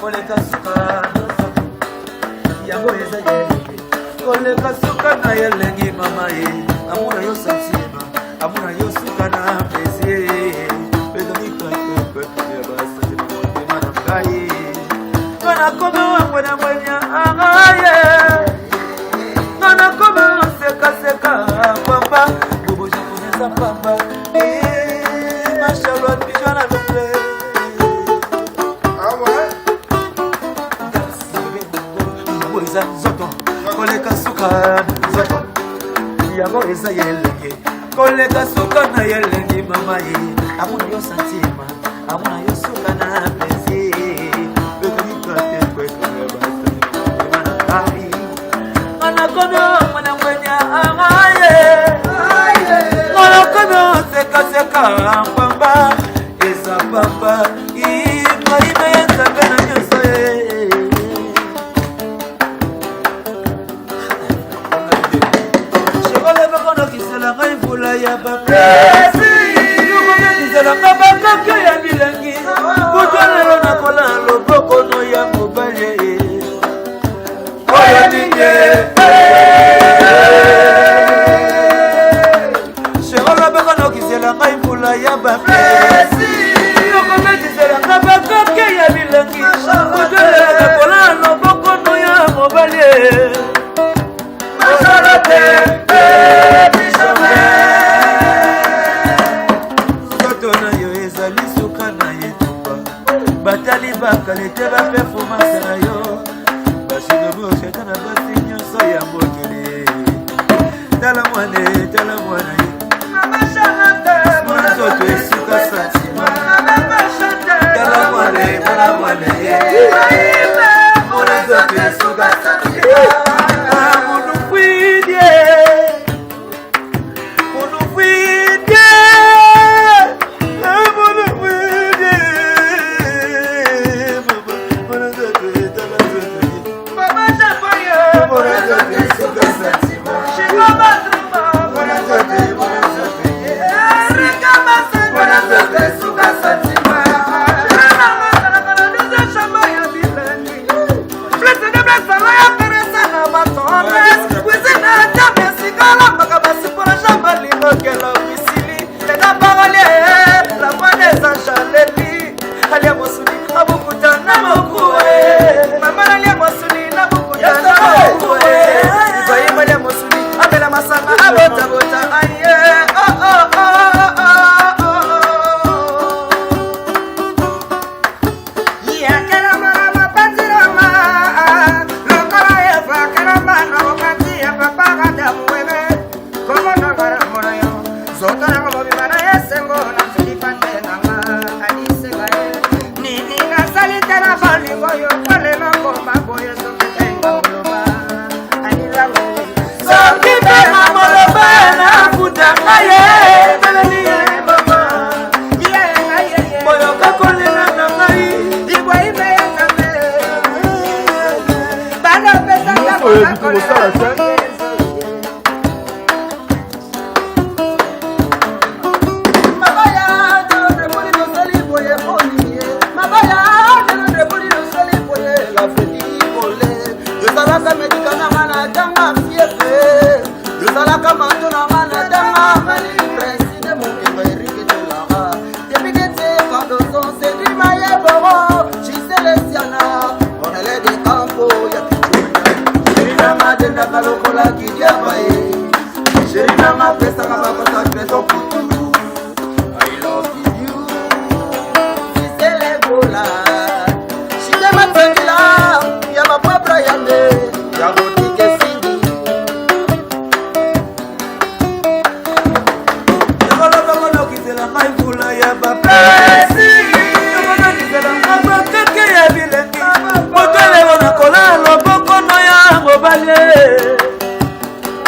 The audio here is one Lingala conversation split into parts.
koleka suka yango ezaye koleka suka na yelengi mama ye amuna yo santima amuna yo suka na plaisir pedoni kwa ya basa de mana kai kana koma mwana mwanya angaye kana koma seka papa bobo japonesa papa ma Charlotte bijana l'ombre zoto koleka suka zoto yango eza yelenge koleka suka na yelenge mama ye amuna yo santima amuna yo suka na plaisir bekoni kate kweka basta mana kari mana kono mana mwenya amaye mana kono seka pamba eza pamba ima yenza bena nyoso ya bapesi yukomekizelanga bakake ya bilengi kutwalelo nakola loboko no ya mobali oyo ninge sherola bakonokizelanga imvula ya bapesi yukomekizelanga bakake ya bilengi kutwalelo nakola loboko no ya mobali osalate batali bakalete ba performance na yo basidobo shetana basi nyonso ya mbokele tala mwana mama chanante mwana toto esuka santima tala mwana mwana toto esuka santima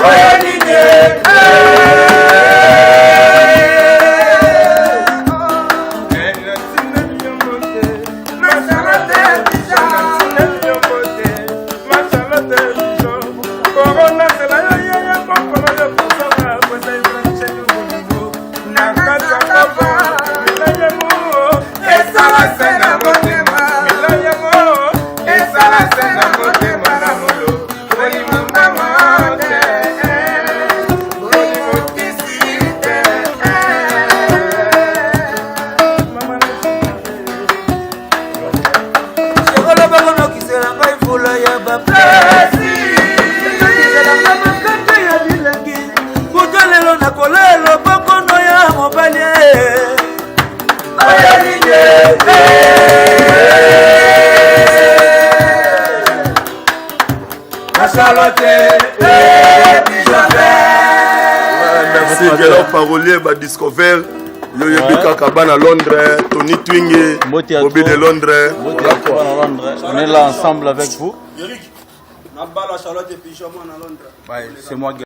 Oye, ma place ezalanga makaka ya bilangi kuta lelo na kolelo bokono ya mobali oyalinge merci Gelo parolier ba discover yo yebika kabana Londres Tony Twingi Bobby de Londres on est là ensemble avec vous Eric c'est moi